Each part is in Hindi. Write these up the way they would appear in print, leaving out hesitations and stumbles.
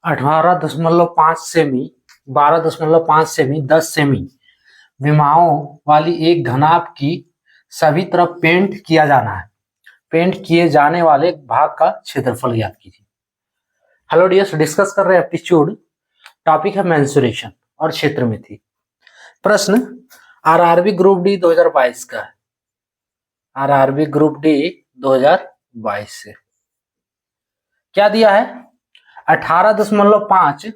18.5 सेमी, 12.5 सेमी, 10 सेमी विमाओं वाली एक घनाभ की सभी तरफ पेंट किया जाना है। पेंट किए जाने वाले भाग का क्षेत्रफल ज्ञात कीजिए। हेलो डियर्स, डिस्कस कर रहे हैं एप्टीट्यूड। टॉपिक है मेंसुरेशन और क्षेत्रमिति। प्रश्न आरआरबी ग्रुप डी 2022 का है। आरआरबी ग्रुप डी 2022 से क्या दिया है? 18.5।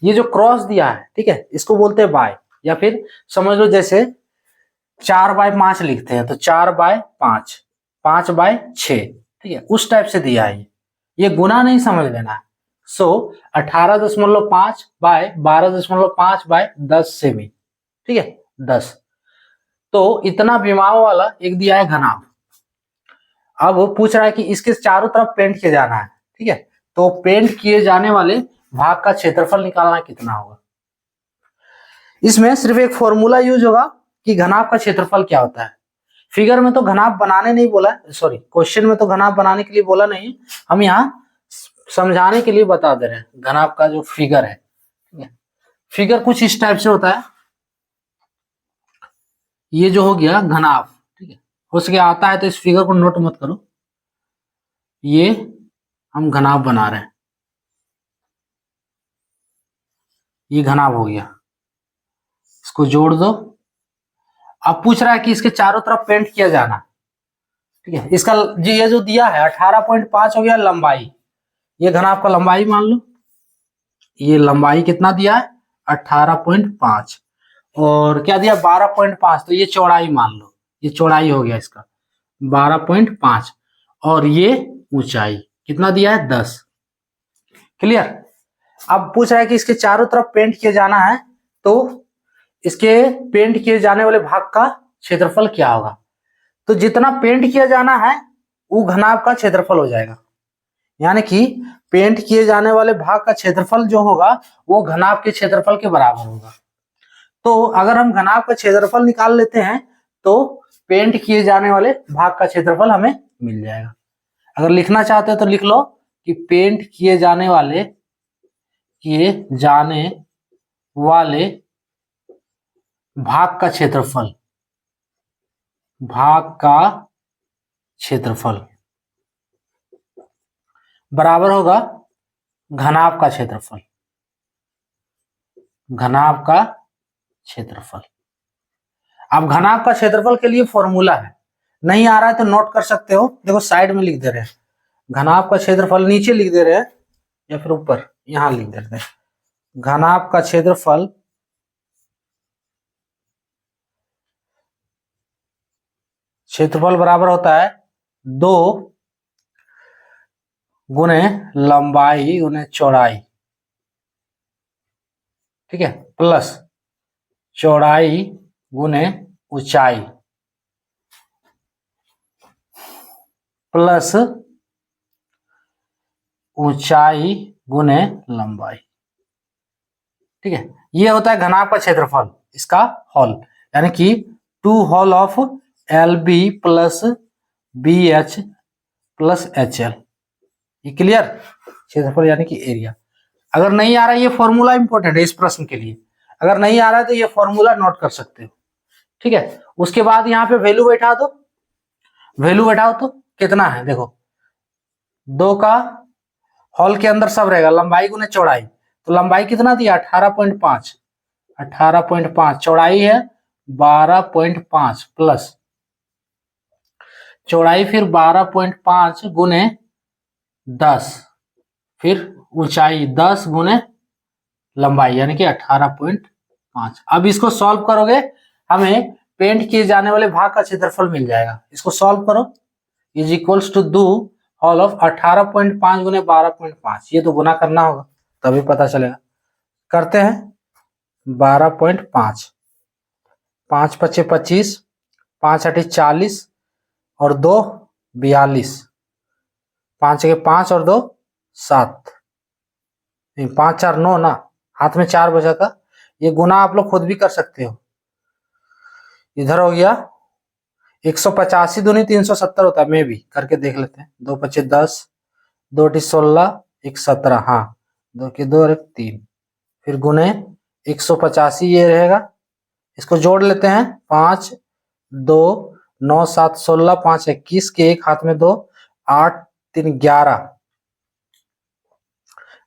ये जो क्रॉस दिया है, ठीक है, इसको बोलते हैं बाय, या फिर समझ लो जैसे 4/5 लिखते हैं तो 4/5, 5/6, ठीक है, उस टाइप से दिया है। ये गुना नहीं समझ लेना है। सो 18.5 बाय 12.5 बाय 10 सेमी, ठीक है, 10। तो इतना विमाओं वाला एक दिया है घनाभ। अब पूछ रहा है कि इसके चारों तरफ पेंट किया जाना है, ठीक है, तो पेंट किए जाने वाले भाग का क्षेत्रफल निकालना कितना होगा। इसमें सिर्फ एक फॉर्मूला यूज होगा कि घनाभ का क्षेत्रफल क्या होता है। फिगर में तो घनाभ बनाने नहीं बोला, सॉरी, क्वेश्चन में तो घनाभ बनाने के लिए बोला नहीं, हम यहाँ समझाने के लिए बता दे रहे हैं। घनाभ का जो फिगर है, फिगर कुछ इस टाइप से होता है। ये जो हो गया घनाभ, ठीक है, हो सके आता है तो इस फिगर को नोट मत करो। ये हम घनाभ बना रहे हैं, ये घनाभ हो गया, इसको जोड़ दो। अब पूछ रहा है कि इसके चारों तरफ पेंट किया जाना, ठीक है। इसका ये जो दिया है 18.5 हो गया लंबाई, ये घनाभ का लंबाई मान लो। ये लंबाई कितना दिया है? 18.5। और क्या दिया? 12.5, तो ये चौड़ाई मान लो, ये चौड़ाई हो गया इसका 12.5। और ये ऊंचाई कितना दिया है? 10। क्लियर। अब पूछ रहा है कि इसके चारों तरफ पेंट किए जाना है, तो इसके पेंट किए जाने वाले भाग का क्षेत्रफल क्या होगा। तो जितना पेंट किया जाना है वो घनाभ का क्षेत्रफल हो जाएगा, यानी कि पेंट किए जाने वाले भाग का क्षेत्रफल जो होगा वो घनाभ के क्षेत्रफल के बराबर होगा। तो अगर हम घनाभ का क्षेत्रफल निकाल लेते हैं तो पेंट किए जाने वाले भाग का क्षेत्रफल हमें मिल जाएगा। अगर लिखना चाहते हो तो लिख लो कि पेंट किए जाने वाले भाग का क्षेत्रफल, बराबर होगा घनाभ का क्षेत्रफल। अब घनाभ का क्षेत्रफल के लिए फॉर्मूला है, नहीं आ रहा है तो नोट कर सकते हो। देखो साइड में लिख दे रहे हैं घनाभ का क्षेत्रफल, नीचे लिख दे रहे हैं या फिर ऊपर यहां लिख देते हैं। घनाभ का क्षेत्रफल बराबर होता है 2 गुने लंबाई गुने चौड़ाई, ठीक है, प्लस चौड़ाई गुने ऊंचाई प्लस ऊंचाई गुने लंबाई, ठीक है। ये होता है घनाभ का क्षेत्रफल, इसका हॉल, यानी कि 2 whole of LB plus BH plus HL। ये क्लियर। क्षेत्रफल यानी कि एरिया। अगर नहीं आ रहा है, ये फॉर्मूला इंपॉर्टेंट है इस प्रश्न के लिए, अगर नहीं आ रहा है तो ये फॉर्मूला नोट कर सकते हो, ठीक है। उसके बाद यहाँ पे वैल्यू बैठा दो, वैल्यू बैठाओ तो कितना है देखो, 2 का हॉल के अंदर सब रहेगा, लंबाई गुने चौड़ाई, तो लंबाई कितना दिया? 18.5, 18.5, चौड़ाई है 12.5 प्लस चौड़ाई फिर 12.5 गुने 10, फिर ऊंचाई 10 गुने लंबाई यानी कि 18.5। अब इसको सॉल्व करोगे हमें पेंट किए जाने वाले भाग का क्षेत्रफल मिल जाएगा। इसको सॉल्व करो, is equals to 2 whole of 18.5 गुने 12.5, ये तो गुना करना होगा तभी पता चलेगा। करते हैं 12.5, 5 पचे 25, 5 अठी 40 और 2 42, 5 के 5 और 2 7, 5 4 9 ना, हाथ में 4 बचा था। ये गुना आप लोग खुद भी कर सकते हो। इधर हो गया 185 दूनी 370 होता है, मैं भी करके देख लेते हैं। 2 पचे 10, 2 टी 16, 1 17, हाँ 2 के 2 और 1 3, फिर गुने 185 ये रहेगा। इसको जोड़ लेते हैं, 5 2 9 7 16 5 21 के एक हाथ में 2, 8 3 11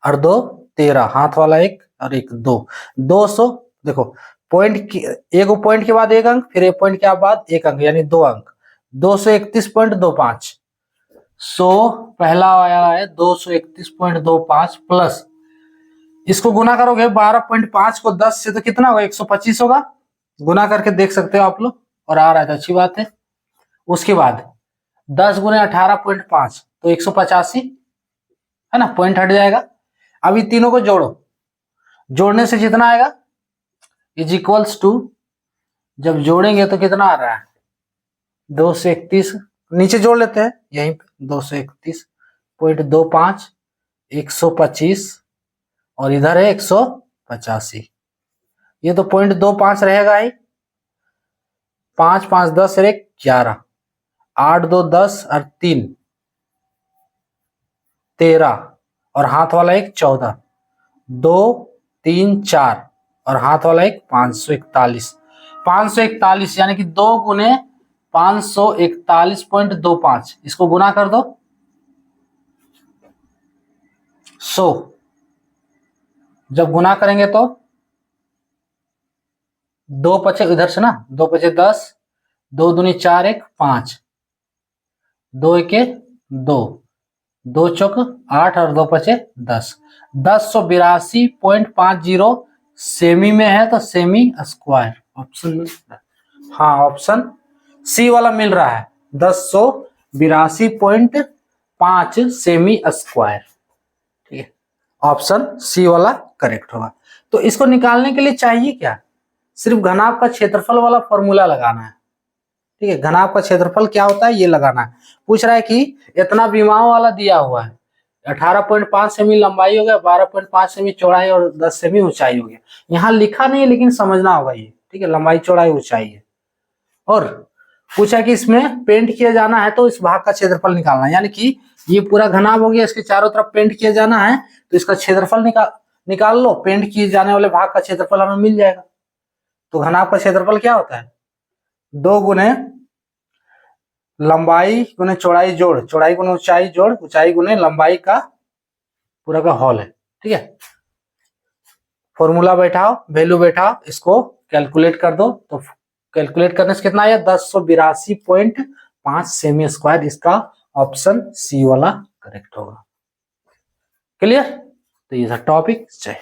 और 2 13, हाथ वाला 1 और 1 2, 200। देखो पॉइंट की एक पॉइंट के बाद एक अंक, फिर एक पॉइंट के बाद एक अंक, यानी 2 अंक, 231.25। सो पहला आया है 231.25 प्लस इसको गुना करोगे 12.5 को 10 से तो कितना होगा, 125 होगा। गुना करके देख सकते हो आप लोग, और आ रहा है तो अच्छी बात है। उसके बाद 10 गुने 18.5 तो 185 है ना, पॉइंट हट जाएगा। अभी तीनों को जोड़ो, जोड़ने से जितना आएगा इज इक्वल्स टू, जब जोड़ेंगे तो कितना आ रहा है 231, नीचे जोड़ लेते हैं यहीं पे 231.25 125 और इधर है 185। ये तो 0.25 रहेगा ही, 5 5 10 और 1 11, 8 2 10 और 3 13 और हाथ वाला 1 14, 2 3 4 और हाथ वाला 1 541, 541 यानी कि 2 गुने 541.25, इसको गुना कर दो 100। जब गुना करेंगे तो 2 पचे इधर से ना, 2 पचे 10, 2 दूनी 4 1 5, 2 1 2, 2 चौक 8 और 2 पचे 10, 1082.50 सेमी में है तो सेमी स्क्वायर ऑप्शन मिल रहा है। हाँ ऑप्शन सी वाला मिल रहा है, 1082.5 सेमी स्क्वायर। ठीक है, ऑप्शन सी वाला करेक्ट होगा। तो इसको निकालने के लिए चाहिए क्या, सिर्फ घनाभ का क्षेत्रफल वाला फॉर्मूला लगाना है। ठीक है, घनाभ का क्षेत्रफल क्या होता है ये लगाना है। पूछ रहा है कि इतना विमाओं वाला दिया हुआ है, 18.5 सेमी लंबाई हो गया, 12.5 सेमी चौड़ाई और 10 सेमी ऊंचाई हो गया। यहाँ लिखा नहीं है लेकिन समझना होगा ये। ठीक है, लंबाई चौड़ाई ऊंचाई है। और पूछा कि इसमें पेंट किया जाना है तो इस भाग का क्षेत्रफल निकालना है, यानी कि ये पूरा घनाभ हो गया, इसके चारों तरफ पेंट किया जाना है तो इसका क्षेत्रफल निकाल लो, पेंट किए जाने वाले भाग का क्षेत्रफल हमें मिल जाएगा। तो घनाभ का क्षेत्रफल क्या होता है, 2 गुने लंबाई गुने चौड़ाई जोड़, चौड़ाई गुने ऊंचाई जोड़, ऊंचाई गुने लंबाई का पूरा का होल है। ठीक है, फॉर्मूला बैठाओ, वैल्यू बैठाओ, इसको कैलकुलेट कर दो तो कैलकुलेट करने से कितना आया 1082.5 सेमी स्क्वायर। इसका ऑप्शन सी वाला करेक्ट होगा। क्लियर, तो ये था टॉपिक। जय